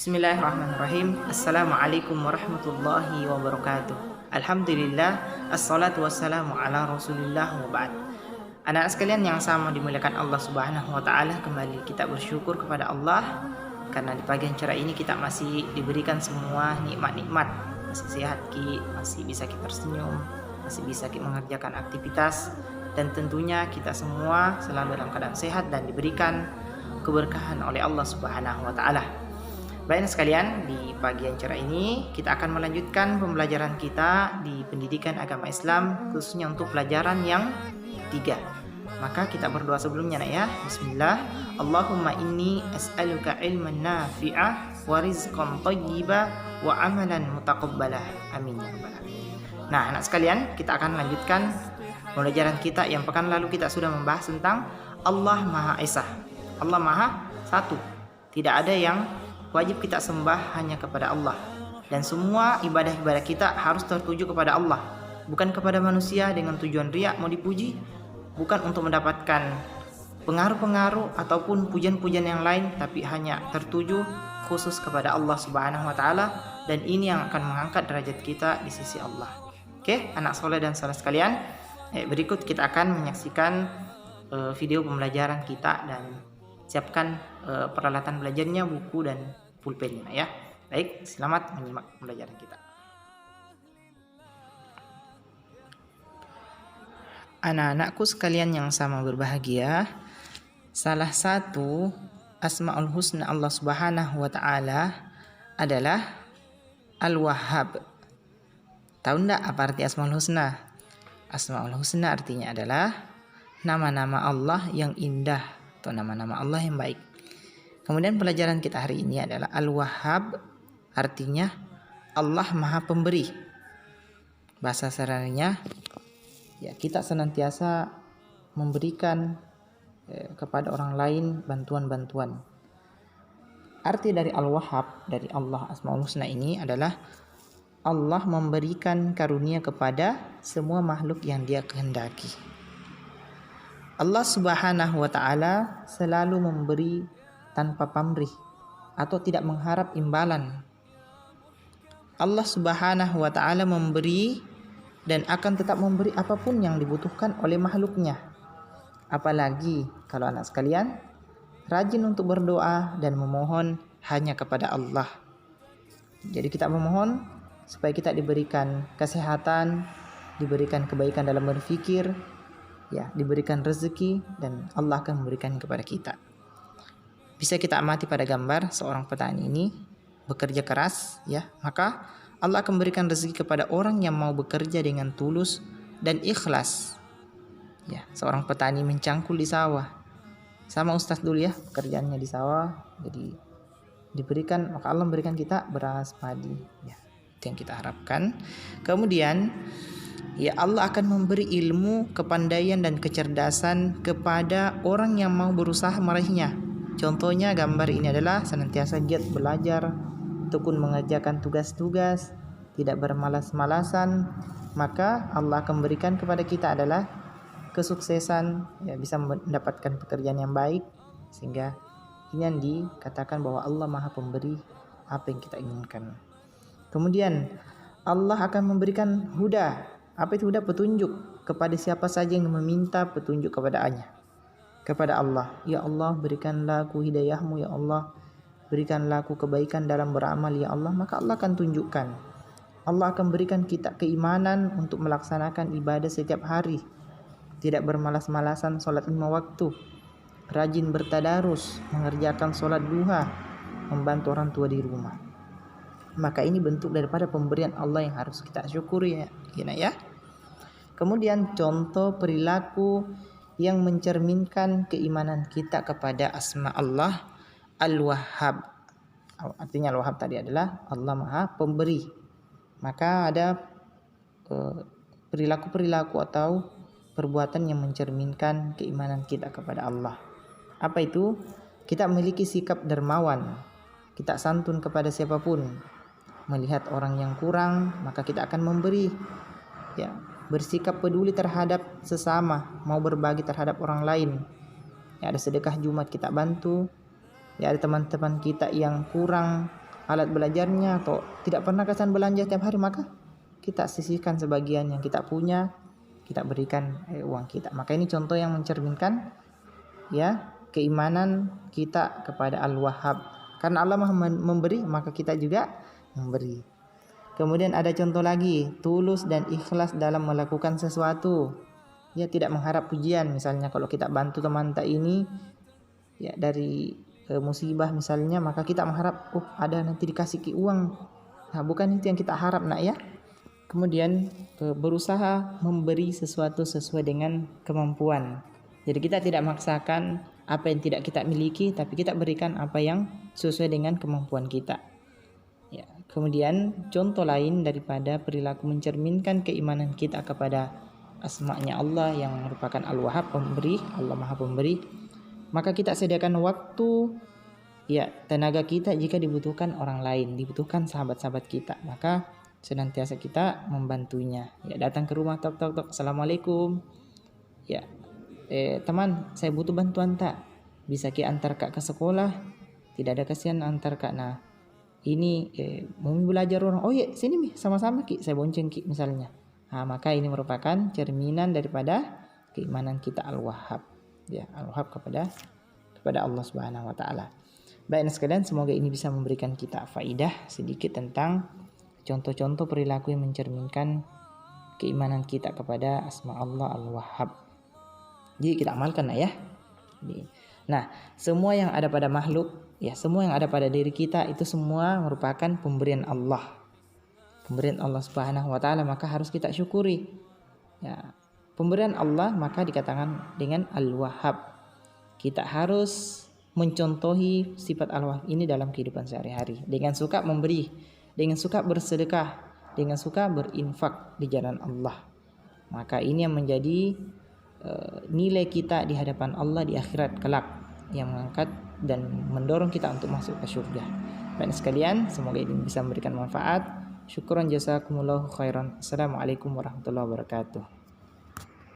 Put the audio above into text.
Bismillahirrahmanirrahim. Assalamualaikum warahmatullahi wabarakatuh. Alhamdulillah, assalatu wassalamu ala rasulillah wa ba'd. Anak-anak sekalian yang sama dimuliakan Allah subhanahu wa ta'ala, kembali kita bersyukur kepada Allah karena di pagi acara ini kita masih diberikan semua nikmat-nikmat. Masih sehat masih bisa kita tersenyum, masih bisa kita mengerjakan aktivitas, dan tentunya kita semua selalu dalam keadaan sehat dan diberikan keberkahan oleh Allah subhanahu wa ta'ala. Baik sekalian, di pagi acara ini kita akan melanjutkan pembelajaran kita di pendidikan agama Islam, khususnya untuk pelajaran yang ketiga. Maka kita berdoa sebelumnya ya. Bismillah. Allahumma inni as'aluka ilman nafi'ah wa rizqan thayyiba wa amalan mutaqabbalah. Amin ya rabbal alamin. Nah, anak sekalian, kita akan lanjutkan pembelajaran kita yang pekan lalu kita sudah membahas tentang Allah Maha Esa. Allah Maha Satu. Tidak ada yang wajib kita sembah hanya kepada Allah, dan semua ibadah-ibadah kita harus tertuju kepada Allah, bukan kepada manusia dengan tujuan riya mau dipuji, bukan untuk mendapatkan pengaruh-pengaruh ataupun pujian-pujian yang lain, tapi hanya tertuju khusus kepada Allah subhanahu wa ta'ala, dan ini yang akan mengangkat derajat kita di sisi Allah. Oke, anak soleh dan saudara sekalian, berikut kita akan menyaksikan video pembelajaran kita, dan siapkan peralatan belajarnya, buku dan pulpennya ya. Baik, selamat menyimak pembelajaran kita. Anak-anakku sekalian yang sama berbahagia, salah satu Asmaul Husna Allah Subhanahu wa ta'ala adalah Al-Wahhab. Tahu enggak apa arti Asmaul Husna? Asmaul Husna artinya adalah nama-nama Allah yang indah atau nama-nama Allah yang baik. Kemudian pelajaran kita hari ini adalah Al-Wahhab, artinya Allah Maha Pemberi. Bahasa sehari-harinya ya, kita senantiasa memberikan kepada orang lain bantuan-bantuan. Arti dari Al-Wahhab, dari Allah Asmaul Husna ini adalah Allah memberikan karunia kepada semua makhluk yang Dia kehendaki. Allah Subhanahu wa ta'ala selalu memberi tanpa pamrih atau tidak mengharap imbalan. Allah Subhanahu wa ta'ala memberi dan akan tetap memberi apapun yang dibutuhkan oleh makhluknya. Apalagi kalau anak sekalian rajin untuk berdoa dan memohon hanya kepada Allah. Jadi kita memohon supaya kita diberikan kesehatan, diberikan kebaikan dalam berpikir, ya, diberikan rezeki, dan Allah akan memberikan kepada kita. Bisa kita amati pada gambar seorang petani ini bekerja keras, ya, maka Allah akan memberikan rezeki kepada orang yang mau bekerja dengan tulus dan ikhlas. Ya, seorang petani mencangkul di sawah. Sama Ustadz dulu ya, pekerjaannya di sawah, jadi diberikan, maka Allah memberikan kita beras, padi, ya. Itu yang kita harapkan. Kemudian ya, Allah akan memberi ilmu, kepandaian dan kecerdasan kepada orang yang mau berusaha meraihnya. Contohnya gambar ini adalah senantiasa giat belajar, tekun mengerjakan tugas-tugas, tidak bermalas-malasan, maka Allah akan memberikan kepada kita adalah kesuksesan, ya, bisa mendapatkan pekerjaan yang baik, sehingga ini yang dikatakan bahwa Allah Maha Pemberi apa yang kita inginkan. Kemudian Allah akan memberikan huda. Apa itu huda? Petunjuk kepada siapa saja yang meminta petunjuk kepada Allah. Ya Allah, berikanlah aku hidayahmu, ya Allah, berikanlah aku kebaikan dalam beramal, ya Allah, maka Allah akan tunjukkan. Allah akan berikan kita keimanan untuk melaksanakan ibadah setiap hari, tidak bermalas-malasan sholat 5 waktu, rajin bertadarus, mengerjakan sholat duha, membantu orang tua di rumah. Maka ini bentuk daripada pemberian Allah yang harus kita syukuri, ya. Kemudian contoh perilaku yang mencerminkan keimanan kita kepada asma Allah Al-Wahhab. Artinya Al-Wahhab tadi adalah Allah Maha Pemberi. Maka ada perilaku-perilaku atau perbuatan yang mencerminkan keimanan kita kepada Allah. Apa itu? Kita memiliki sikap dermawan, kita santun kepada siapapun. Melihat orang yang kurang, maka kita akan memberi, ya, bersikap peduli terhadap sesama, mau berbagi terhadap orang lain. Ya, ada sedekah Jumat kita bantu. Ya, ada teman-teman kita yang kurang alat belajarnya atau tidak pernah kesan belanja tiap hari, maka kita sisihkan sebagian yang kita punya, kita berikan uang kita. Maka ini contoh yang mencerminkan ya keimanan kita kepada Al-Wahhab. Karena Allah Maha memberi, maka kita juga memberi. Kemudian ada contoh lagi, tulus dan ikhlas dalam melakukan sesuatu. Ya, tidak mengharap pujian. Misalnya kalau kita bantu teman tak ini ya dari musibah misalnya, maka kita mengharap ada nanti dikasih uang. Nah, bukan itu yang kita harap nak ya. Kemudian berusaha memberi sesuatu sesuai dengan kemampuan. Jadi kita tidak memaksakan apa yang tidak kita miliki, tapi kita berikan apa yang sesuai dengan kemampuan kita. Ya, kemudian contoh lain daripada perilaku mencerminkan keimanan kita kepada asma-Nya Allah yang merupakan Al-Wahhab, pemberi, Allah Maha Pemberi. Maka kita sediakan waktu, ya tenaga kita jika dibutuhkan orang lain, dibutuhkan sahabat-sahabat kita, maka senantiasa kita membantunya. Ya, datang ke rumah, tok tok tok, assalamualaikum. Ya, teman, saya butuh bantuan tak? Bisa ki antar kak ke sekolah? Tidak ada kasihan antar kak. Nah, ini mau belajar orang. Oh iya, sini mi, sama-sama ki, saya bonceng ki misalnya. Nah, maka ini merupakan cerminan daripada keimanan kita Al-Wahhab. Ya, Al-Wahhab kepada Allah Subhanahu wa taala. Baik sekalian, semoga ini bisa memberikan kita faidah sedikit tentang contoh-contoh perilaku yang mencerminkan keimanan kita kepada asma Allah Al-Wahhab. Jadi kita amalkan ya. Nah, semua yang ada pada makhluk, ya semua yang ada pada diri kita itu semua merupakan pemberian Allah. Pemberian Allah Subhanahu wa taala, maka harus kita syukuri. Ya, pemberian Allah maka dikatakan dengan Al-Wahhab. Kita harus mencontohi sifat Allah ini dalam kehidupan sehari-hari, dengan suka memberi, dengan suka bersedekah, dengan suka berinfak di jalan Allah. Maka ini yang menjadi nilai kita di hadapan Allah di akhirat kelak, yang mengangkat dan mendorong kita untuk masuk ke surga. Dan sekalian, semoga ini bisa memberikan manfaat. Syukran jazakumullahu khairan. Assalamualaikum warahmatullahi wabarakatuh.